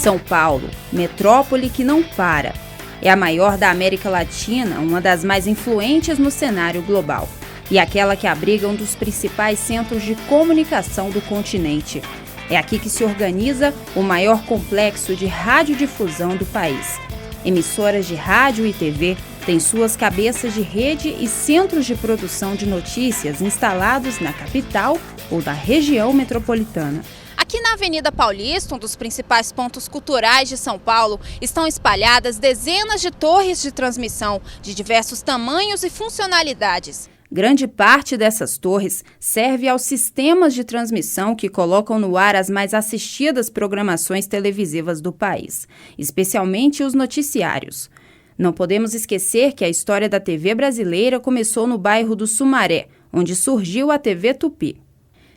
São Paulo, metrópole que não para. É a maior da América Latina, uma das mais influentes no cenário global. E aquela que abriga um dos principais centros de comunicação do continente. É aqui que se organiza o maior complexo de radiodifusão do país. Emissoras de rádio e TV têm suas cabeças de rede e centros de produção de notícias instalados na capital ou na região metropolitana. Aqui na Avenida Paulista, um dos principais pontos culturais de São Paulo, estão espalhadas dezenas de torres de transmissão de diversos tamanhos e funcionalidades. Grande parte dessas torres serve aos sistemas de transmissão que colocam no ar as mais assistidas programações televisivas do país, especialmente os noticiários. Não podemos esquecer que a história da TV brasileira começou no bairro do Sumaré, onde surgiu a TV Tupi.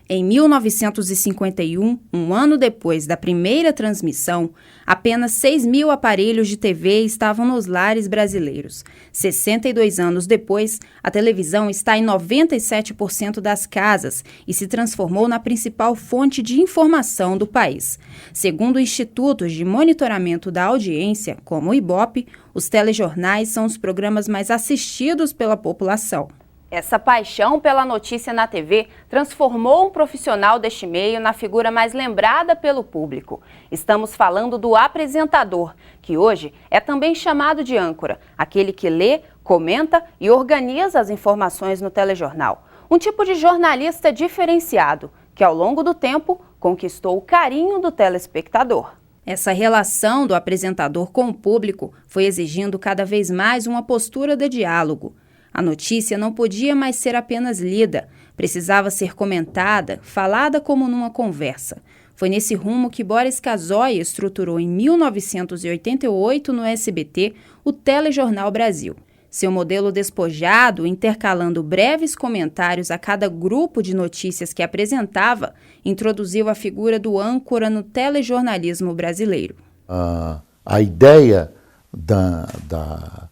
Em 1951, um ano depois da primeira transmissão, apenas 6.000 aparelhos de TV estavam nos lares brasileiros. 62 anos depois, a televisão está em 97% das casas e se transformou na principal fonte de informação do país. Segundo institutos de monitoramento da audiência, como o Ibope, os telejornais são os programas mais assistidos pela população. Essa paixão pela notícia na TV transformou um profissional deste meio na figura mais lembrada pelo público. Estamos falando do apresentador, que hoje é também chamado de âncora, aquele que lê, comenta e organiza as informações no telejornal. Um tipo de jornalista diferenciado, que ao longo do tempo conquistou o carinho do telespectador. Essa relação do apresentador com o público foi exigindo cada vez mais uma postura de diálogo. A notícia não podia mais ser apenas lida, precisava ser comentada, falada como numa conversa. Foi nesse rumo que Boris Casoy estruturou em 1988 no SBT o Telejornal Brasil. Seu modelo despojado, intercalando breves comentários a cada grupo de notícias que apresentava, introduziu a figura do âncora no telejornalismo brasileiro. A ideia da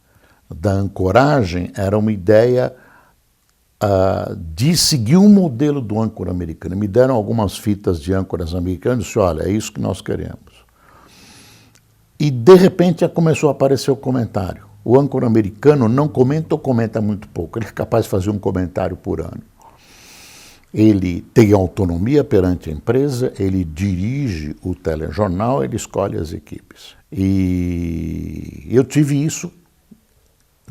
ancoragem era uma ideia de seguir um modelo do âncora americano. Me deram algumas fitas de âncoras americanos e disse, olha, é isso que nós queremos. E de repente começou a aparecer o comentário. O âncora americano não comenta ou comenta muito pouco, ele é capaz de fazer um comentário por ano. Ele tem autonomia perante a empresa, ele dirige o telejornal, ele escolhe as equipes. E eu tive isso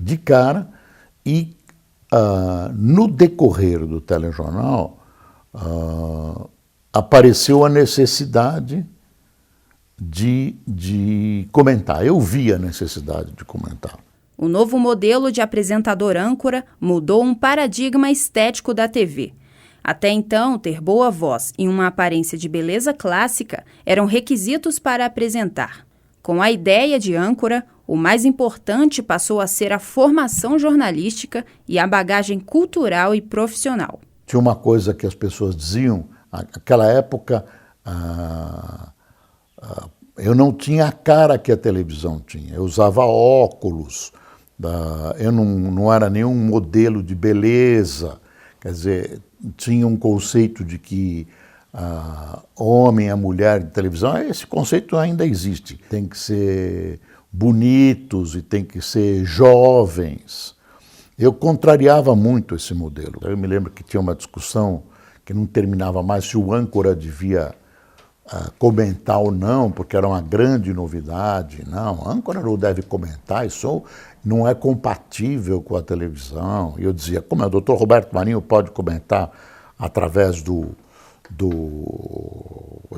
de cara e no decorrer do telejornal apareceu a necessidade de comentar. Eu vi a necessidade de comentar. O novo modelo de apresentador âncora mudou um paradigma estético da TV. Até então, ter boa voz e uma aparência de beleza clássica eram requisitos para apresentar. Com a ideia de âncora, o mais importante passou a ser a formação jornalística e a bagagem cultural e profissional. Tinha uma coisa que as pessoas diziam, naquela época eu não tinha a cara que a televisão tinha, eu usava óculos, eu não era nenhum modelo de beleza, quer dizer, tinha um conceito de que homem e mulher de televisão, esse conceito ainda existe, tem que ser bonitos e tem que ser jovens. Eu contrariava muito esse modelo. Eu me lembro que tinha uma discussão que não terminava mais se o âncora devia comentar ou não, porque era uma grande novidade. Não, o âncora não deve comentar, isso não é compatível com a televisão. E eu dizia, como é, o doutor Roberto Marinho pode comentar através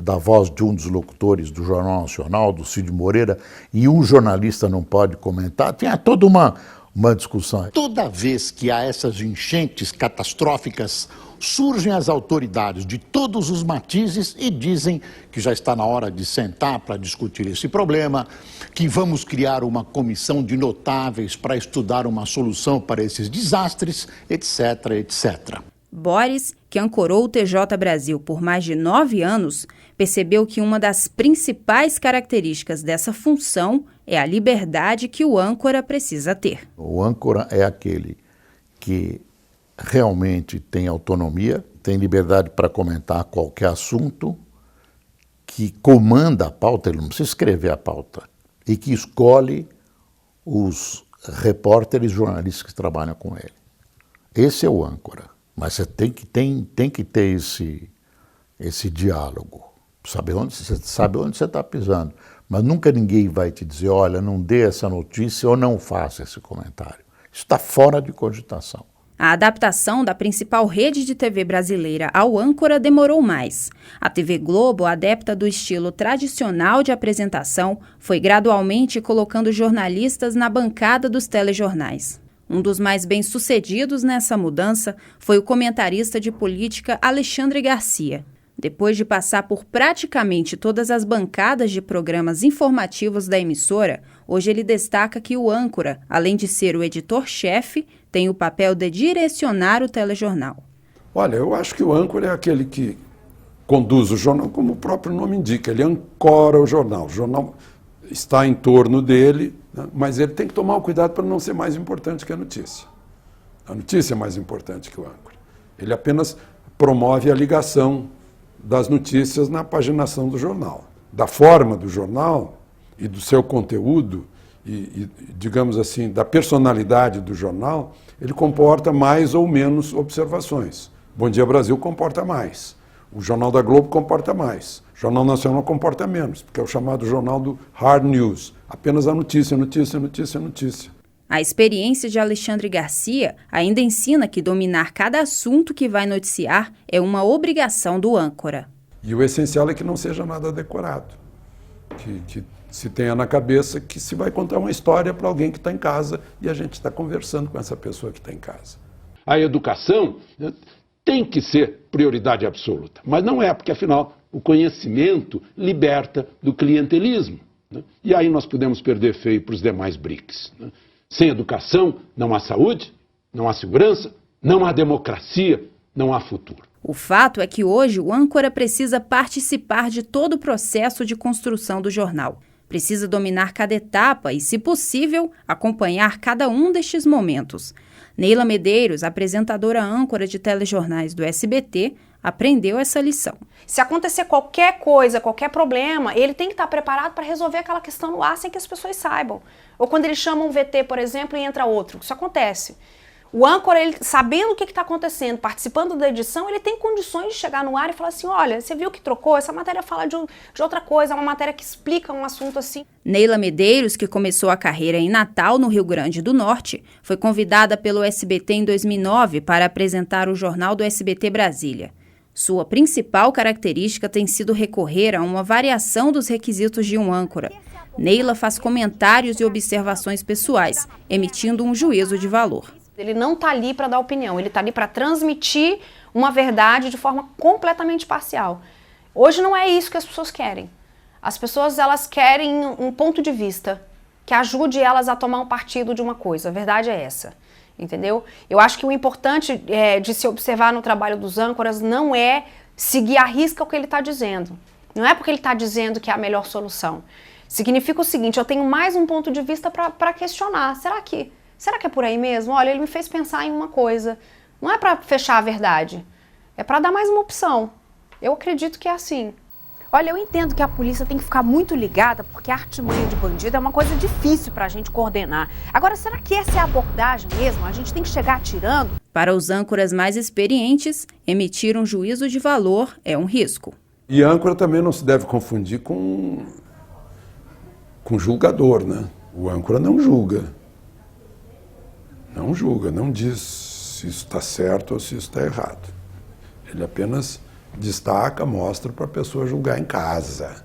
da voz de um dos locutores do Jornal Nacional, do Cid Moreira, e um jornalista não pode comentar? Tinha toda uma discussão. Toda vez que há essas enchentes catastróficas, surgem as autoridades de todos os matizes e dizem que já está na hora de sentar para discutir esse problema, que vamos criar uma comissão de notáveis para estudar uma solução para esses desastres, etc, etc. Boris, que ancorou o TJ Brasil por mais de 9 anos, percebeu que uma das principais características dessa função é a liberdade que o âncora precisa ter. O âncora é aquele que realmente tem autonomia, tem liberdade para comentar qualquer assunto, que comanda a pauta, ele não precisa escrever a pauta, e que escolhe os repórteres e jornalistas que trabalham com ele. Esse é o âncora. Mas você tem que ter esse diálogo. Você sabe onde você está pisando. Mas nunca ninguém vai te dizer, olha, não dê essa notícia ou não faça esse comentário. Isso está fora de cogitação. A adaptação da principal rede de TV brasileira ao âncora demorou mais. A TV Globo, adepta do estilo tradicional de apresentação, foi gradualmente colocando jornalistas na bancada dos telejornais. Um dos mais bem-sucedidos nessa mudança foi o comentarista de política Alexandre Garcia. Depois de passar por praticamente todas as bancadas de programas informativos da emissora, hoje ele destaca que o âncora, além de ser o editor-chefe, tem o papel de direcionar o telejornal. Olha, eu acho que o âncora é aquele que conduz o jornal, como o próprio nome indica, ele ancora o jornal está em torno dele, né? Mas ele tem que tomar o cuidado para não ser mais importante que a notícia. A notícia é mais importante que o âncora. Ele apenas promove a ligação das notícias na paginação do jornal. Da forma do jornal e do seu conteúdo e, digamos assim, da personalidade do jornal, ele comporta mais ou menos observações. Bom Dia Brasil comporta mais. O Jornal da Globo comporta mais. O Jornal Nacional comporta menos, porque é o chamado jornal do hard news. Apenas a notícia, notícia, notícia, notícia. A experiência de Alexandre Garcia ainda ensina que dominar cada assunto que vai noticiar é uma obrigação do âncora. E o essencial é que não seja nada decorado. Que se tenha na cabeça que se vai contar uma história para alguém que está em casa e a gente está conversando com essa pessoa que está em casa. A educação tem que ser prioridade absoluta, mas não é, porque afinal o conhecimento liberta do clientelismo, né? E aí nós podemos perder feio para os demais BRICS, né? Sem educação não há saúde, não há segurança, não há democracia, não há futuro. O fato é que hoje o âncora precisa participar de todo o processo de construção do jornal. Precisa dominar cada etapa e, se possível, acompanhar cada um destes momentos. Neila Medeiros, apresentadora âncora de telejornais do SBT, aprendeu essa lição. Se acontecer qualquer coisa, qualquer problema, ele tem que estar preparado para resolver aquela questão no ar sem que as pessoas saibam. Ou quando eles chamam um VT, por exemplo, e entra outro. Isso acontece. O âncora, ele, sabendo o que está acontecendo, participando da edição, ele tem condições de chegar no ar e falar assim, olha, você viu que trocou? Essa matéria fala de outra coisa, é uma matéria que explica um assunto assim. Neila Medeiros, que começou a carreira em Natal, no Rio Grande do Norte, foi convidada pelo SBT em 2009 para apresentar o Jornal do SBT Brasília. Sua principal característica tem sido recorrer a uma variação dos requisitos de um âncora. Neila faz comentários e observações pessoais, emitindo um juízo de valor. Ele não está ali para dar opinião, ele está ali para transmitir uma verdade de forma completamente parcial. Hoje não é isso que as pessoas querem. As pessoas, elas querem um ponto de vista que ajude elas a tomar um partido de uma coisa. A verdade é essa, entendeu? Eu acho que o importante de se observar no trabalho dos âncoras não é seguir à risca o que ele está dizendo. Não é porque ele está dizendo que é a melhor solução. Significa o seguinte, eu tenho mais um ponto de vista para questionar. Será que é por aí mesmo? Olha, ele me fez pensar em uma coisa. Não é para fechar a verdade, é para dar mais uma opção. Eu acredito que é assim. Olha, eu entendo que a polícia tem que ficar muito ligada, porque a artimanha de bandido é uma coisa difícil para a gente coordenar. Agora, será que essa é a abordagem mesmo? A gente tem que chegar atirando? Para os âncoras mais experientes, emitir um juízo de valor é um risco. E âncora também não se deve confundir com julgador, né? O âncora não julga. Não julga, não diz se isso está certo ou se isso está errado. Ele apenas destaca, mostra para a pessoa julgar em casa.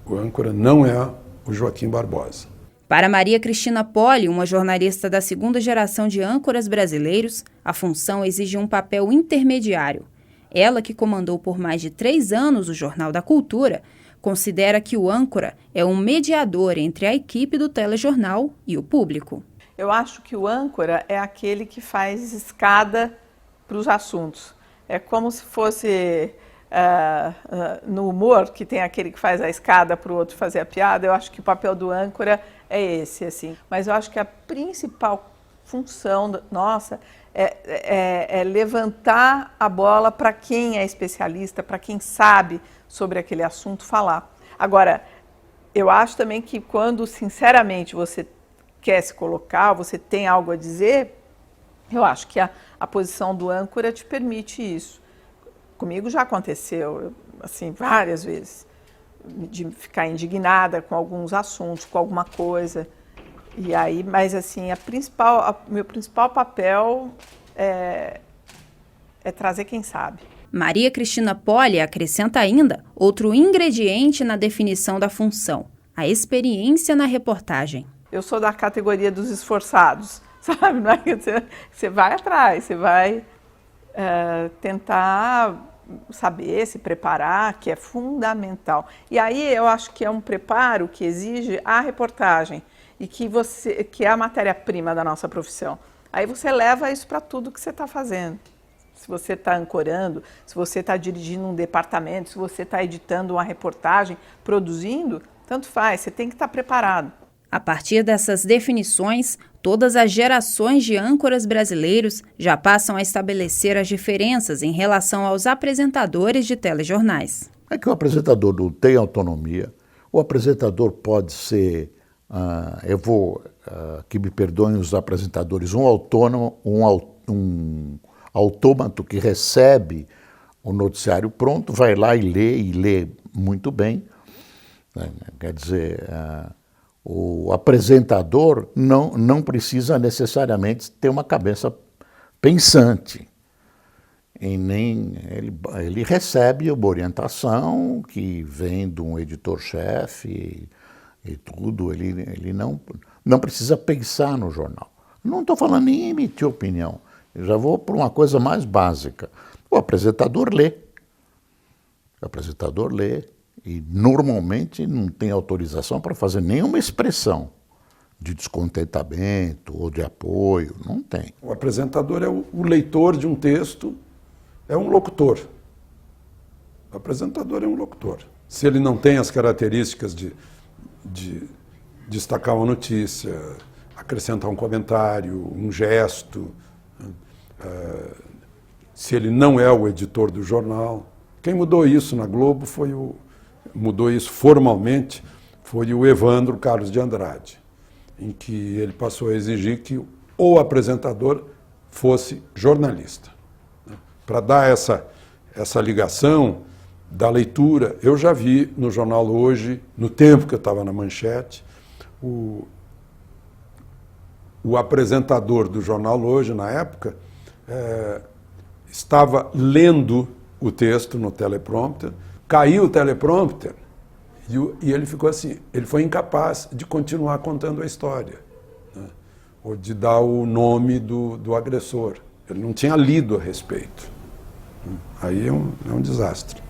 O âncora não é o Joaquim Barbosa. Para Maria Cristina Poli, uma jornalista da segunda geração de âncoras brasileiros, a função exige um papel intermediário. Ela, que comandou por mais de 3 anos o Jornal da Cultura, considera que o âncora é um mediador entre a equipe do telejornal e o público. Eu acho que o âncora é aquele que faz escada para os assuntos. É como se fosse no humor, que tem aquele que faz a escada para o outro fazer a piada. Eu acho que o papel do âncora é esse, assim. Mas eu acho que a principal função nossa é levantar a bola para quem é especialista, para quem sabe sobre aquele assunto falar. Agora, eu acho também que quando, sinceramente, você quer se colocar, você tem algo a dizer, eu acho que a posição do âncora te permite isso. Comigo já aconteceu, assim, várias vezes, de ficar indignada com alguns assuntos, com alguma coisa. E aí, mas assim, meu principal papel é trazer quem sabe. Maria Cristina Poli acrescenta ainda outro ingrediente na definição da função: a experiência na reportagem. Eu sou da categoria dos esforçados, sabe? Não é que você vai atrás, você vai tentar saber, se preparar, que é fundamental. E aí eu acho que é um preparo que exige a reportagem e que é a matéria-prima da nossa profissão. Aí você leva isso para tudo que você está fazendo. Se você está ancorando, se você está dirigindo um departamento, se você está editando uma reportagem, produzindo, tanto faz, você tem que estar preparado. A partir dessas definições, todas as gerações de âncoras brasileiros já passam a estabelecer as diferenças em relação aos apresentadores de telejornais. É que o apresentador não tem autonomia, o apresentador pode ser, que me perdoem os apresentadores, um autônomo, um autômato que recebe o noticiário pronto, vai lá e lê muito bem. Quer dizer, o apresentador não precisa necessariamente ter uma cabeça pensante. E nem ele recebe uma orientação que vem de um editor-chefe e tudo, ele não precisa pensar no jornal. Não estou falando nem em emitir opinião, eu já vou para uma coisa mais básica. O apresentador lê. E normalmente não tem autorização para fazer nenhuma expressão de descontentamento ou de apoio, não tem. O apresentador é o leitor de um texto, é um locutor. O apresentador é um locutor. Se ele não tem as características de destacar uma notícia, acrescentar um comentário, um gesto, se ele não é o editor do jornal. Quem mudou isso na Globo mudou isso formalmente, foi o Evandro Carlos de Andrade, em que ele passou a exigir que o apresentador fosse jornalista. Para dar essa ligação da leitura, eu já vi no Jornal Hoje, no tempo que eu estava na Manchete, o apresentador do Jornal Hoje, na época, estava lendo o texto no teleprompter, caiu o teleprompter e ele ficou assim, ele foi incapaz de continuar contando a história, né? Ou de dar o nome do agressor. Ele não tinha lido a respeito. Aí é um desastre.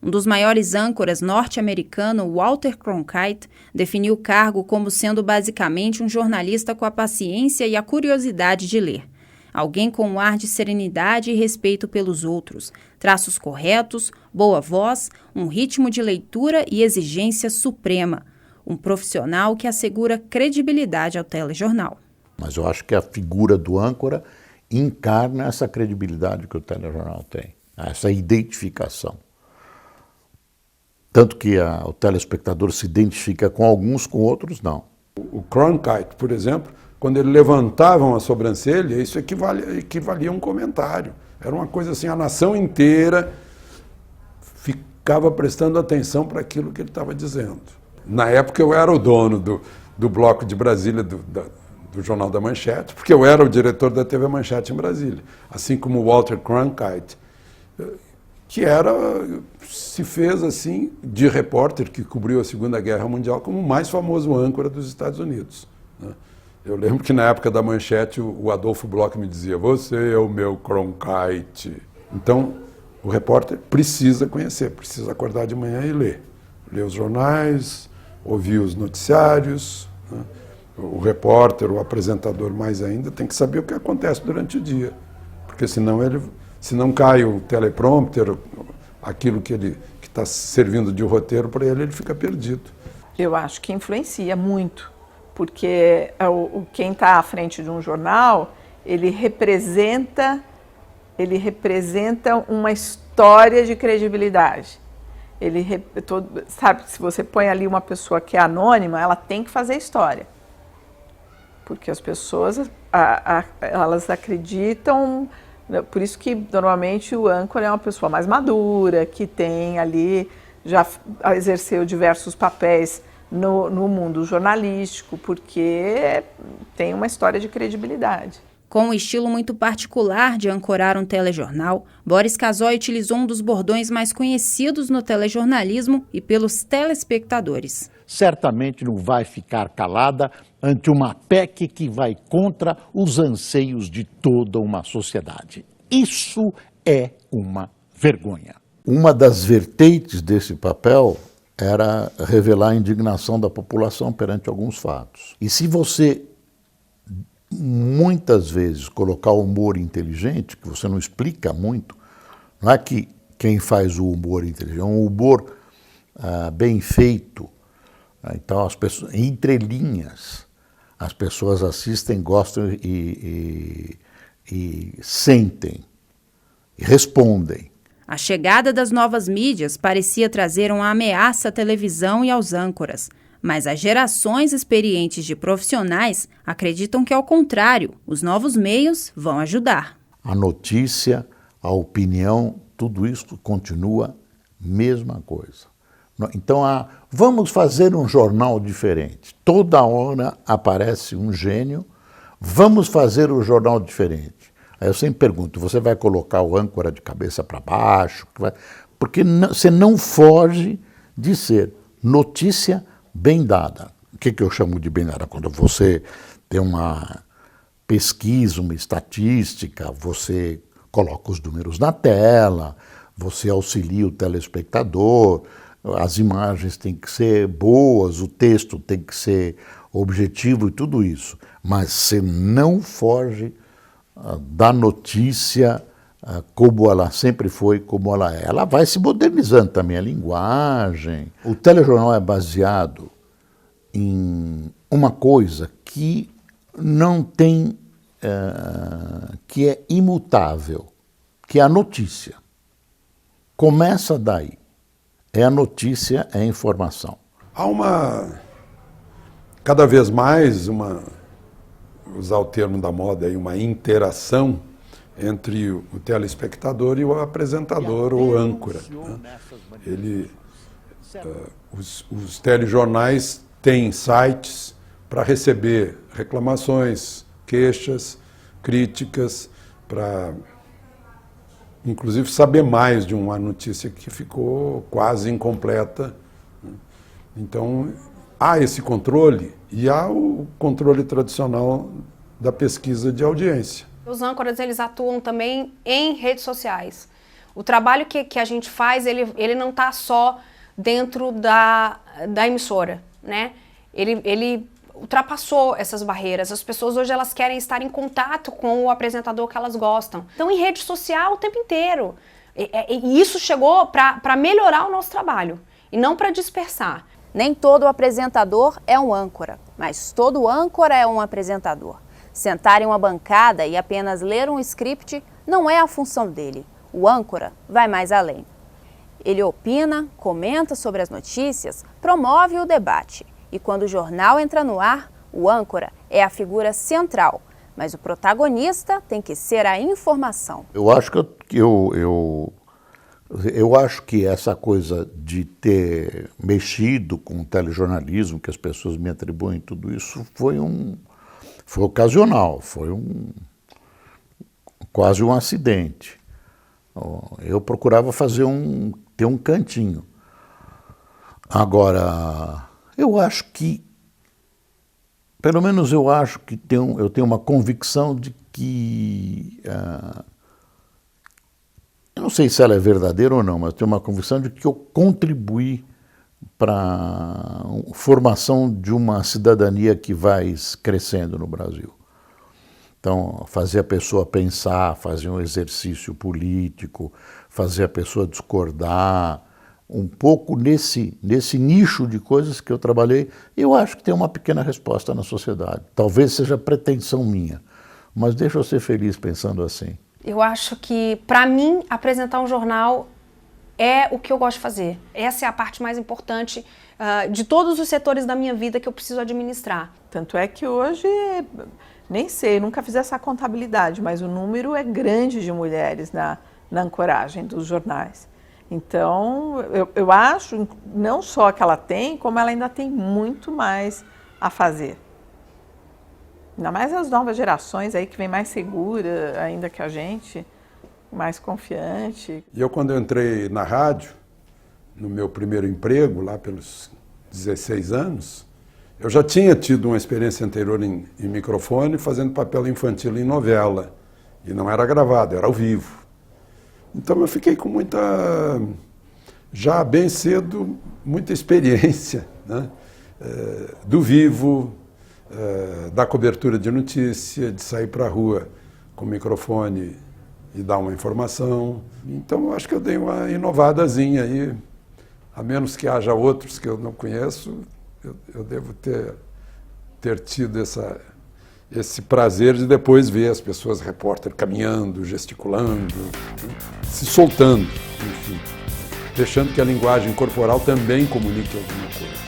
Um dos maiores âncoras norte-americano, Walter Cronkite, definiu o cargo como sendo basicamente um jornalista com a paciência e a curiosidade de ler. Alguém com um ar de serenidade e respeito pelos outros, traços corretos, boa voz, um ritmo de leitura e exigência suprema. Um profissional que assegura credibilidade ao telejornal. Mas eu acho que a figura do âncora encarna essa credibilidade que o telejornal tem, essa identificação. Tanto que o telespectador se identifica com alguns, com outros não. O Cronkite, por exemplo, quando ele levantava uma sobrancelha, isso equivalia a um comentário. Era uma coisa assim, a nação inteira ficava prestando atenção para aquilo que ele estava dizendo. Na época eu era o dono do bloco de Brasília, do Jornal da Manchete, porque eu era o diretor da TV Manchete em Brasília, assim como o Walter Cronkite, que se fez assim de repórter que cobriu a Segunda Guerra Mundial como o mais famoso âncora dos Estados Unidos, né? Eu lembro que na época da Manchete o Adolfo Bloch me dizia, você é o meu Cronkite. Então o repórter precisa conhecer, precisa acordar de manhã e ler os jornais, ouvir os noticiários, né? O repórter, o apresentador mais ainda, tem que saber o que acontece durante o dia, porque se não cai o teleprompter, aquilo que está servindo de roteiro para ele fica perdido. Eu acho que influencia muito, porque quem está à frente de um jornal, ele representa uma história de credibilidade. Sabe, se você põe ali uma pessoa que é anônima, ela tem que fazer história. Porque as pessoas, elas acreditam, por isso que normalmente o âncora é uma pessoa mais madura, que tem ali, já exerceu diversos papéis no mundo jornalístico, porque tem uma história de credibilidade. Com um estilo muito particular de ancorar um telejornal, Boris Casoy utilizou um dos bordões mais conhecidos no telejornalismo e pelos telespectadores. Certamente não vai ficar calada ante uma PEC que vai contra os anseios de toda uma sociedade. Isso é uma vergonha. Uma das vertentes desse papel era revelar a indignação da população perante alguns fatos. E se você muitas vezes colocar humor inteligente, que você não explica muito, não é que quem faz o humor inteligente, é um humor bem feito. Então, as pessoas, entre linhas, as pessoas assistem, gostam e sentem, e respondem. A chegada das novas mídias parecia trazer uma ameaça à televisão e aos âncoras. Mas as gerações experientes de profissionais acreditam que, ao contrário, os novos meios vão ajudar. A notícia, a opinião, tudo isso continua mesma coisa. Então, vamos fazer um jornal diferente. Toda hora aparece um gênio, vamos fazer um jornal diferente. Aí eu sempre pergunto, você vai colocar o âncora de cabeça para baixo? Porque você não foge de ser notícia bem dada. O que eu chamo de bem dada? Quando você tem uma pesquisa, uma estatística, você coloca os números na tela, você auxilia o telespectador, as imagens têm que ser boas, o texto tem que ser objetivo e tudo isso. Mas você não foge da notícia como ela sempre foi, como ela é. Ela vai se modernizando também, a linguagem. O telejornal é baseado em uma coisa que não tem, que é imutável, que é a notícia. Começa daí. É a notícia, é a informação. Há cada vez mais, usar o termo da moda aí, uma interação entre o telespectador e o apresentador ou âncora. Né? Os telejornais têm sites para receber reclamações, queixas, críticas, para inclusive saber mais de uma notícia que ficou quase incompleta. Então, há esse controle e há o controle tradicional da pesquisa de audiência. Os âncoras, eles atuam também em redes sociais. O trabalho que a gente faz, ele não está só dentro da emissora, né? Ele ultrapassou essas barreiras. As pessoas hoje elas querem estar em contato com o apresentador que elas gostam. Então, em rede social o tempo inteiro. E isso chegou para melhorar o nosso trabalho e não para dispersar. Nem todo apresentador é um âncora, mas todo âncora é um apresentador. Sentar em uma bancada e apenas ler um script não é a função dele. O âncora vai mais além. Ele opina, comenta sobre as notícias, promove o debate. E quando o jornal entra no ar, o âncora é a figura central. Mas o protagonista tem que ser a informação. Eu acho eu acho que essa coisa de ter mexido com o telejornalismo, que as pessoas me atribuem tudo isso, foi ocasional, foi quase um acidente. Eu procurava ter um cantinho. Agora, eu acho que, pelo menos eu acho que eu tenho uma convicção de que, eu não sei se ela é verdadeira ou não, mas eu tenho uma convicção de que eu contribuí para a formação de uma cidadania que vai crescendo no Brasil. Então, fazer a pessoa pensar, fazer um exercício político, fazer a pessoa discordar, um pouco nesse nicho de coisas que eu trabalhei, eu acho que tem uma pequena resposta na sociedade. Talvez seja pretensão minha, mas deixa eu ser feliz pensando assim. Eu acho que, para mim, apresentar um jornal é o que eu gosto de fazer. Essa é a parte mais importante de todos os setores da minha vida que eu preciso administrar. Tanto é que hoje, nem sei, nunca fiz essa contabilidade, mas o número é grande de mulheres na ancoragem dos jornais. Então, eu acho, não só que ela tem, como ela ainda tem muito mais a fazer. Ainda mais as novas gerações aí que vem mais segura ainda que a gente, mais confiante. E eu, quando eu entrei na rádio, no meu primeiro emprego, lá pelos 16 anos, eu já tinha tido uma experiência anterior em microfone, fazendo papel infantil em novela. E não era gravado, era ao vivo. Então eu fiquei com já bem cedo, muita experiência, né? Do vivo, da cobertura de notícia, de sair para a rua com o microfone e dar uma informação. Então eu acho que eu dei uma inovadazinha aí, a menos que haja outros que eu não conheço, eu devo ter tido esse prazer de depois ver as pessoas, repórter, caminhando, gesticulando, se soltando, enfim, deixando que a linguagem corporal também comunique alguma coisa.